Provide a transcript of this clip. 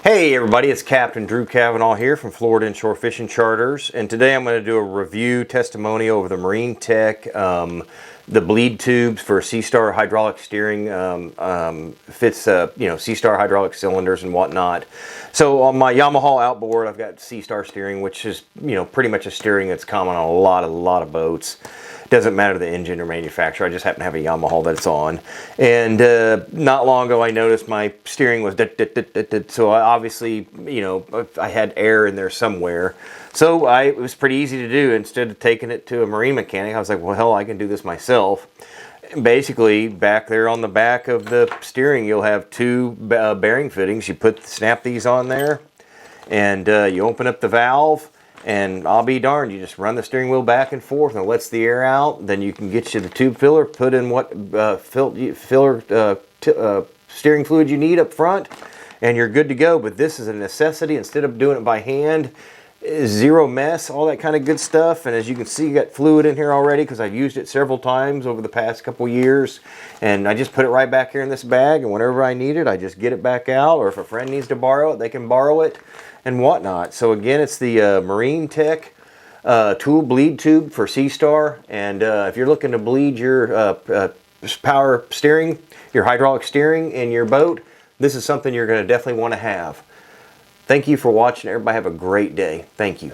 Hey everybody, it's Captain Drew Cavanaugh here from Florida Inshore Fishing Charters, and today I'm going to do a review testimonial of the Marine Tech, the bleed tubes for Sea-Star hydraulic steering, fits Sea-Star hydraulic cylinders and whatnot. So on my Yamaha outboard, I've got Sea-Star steering, which is pretty much a steering that's common on a lot of boats. Doesn't matter the engine or manufacturer. I just happen to have a Yamaha that it's on. And not long ago, I noticed my steering was so I obviously, I had air in there somewhere. So it was pretty easy to do. Instead of taking it to a marine mechanic, I was like, well, hell, I can do this myself. And basically, back there on the back of the steering, you'll have two bearing fittings. You snap these on there, and you open up the valve. And I'll be darned, you just run the steering wheel back and forth and it lets the air out. Then you can get you the tube filler, put in what steering fluid you need up front, and you're good to go. But this is a necessity. Instead of doing it by hand, zero mess, all that kind of good stuff. And as you can see, you got fluid in here already because I've used it several times over the past couple years. And I just put it right back here in this bag, and whenever I need it, I just get it back out. Or if a friend needs to borrow it, they can borrow it and whatnot. So again, it's the Marine Tech tool bleed tube for Sea-Star. And if you're looking to bleed your power steering, your hydraulic steering in your boat, this is something you're going to definitely want to have. Thank you for watching. Everybody have a great day. Thank you.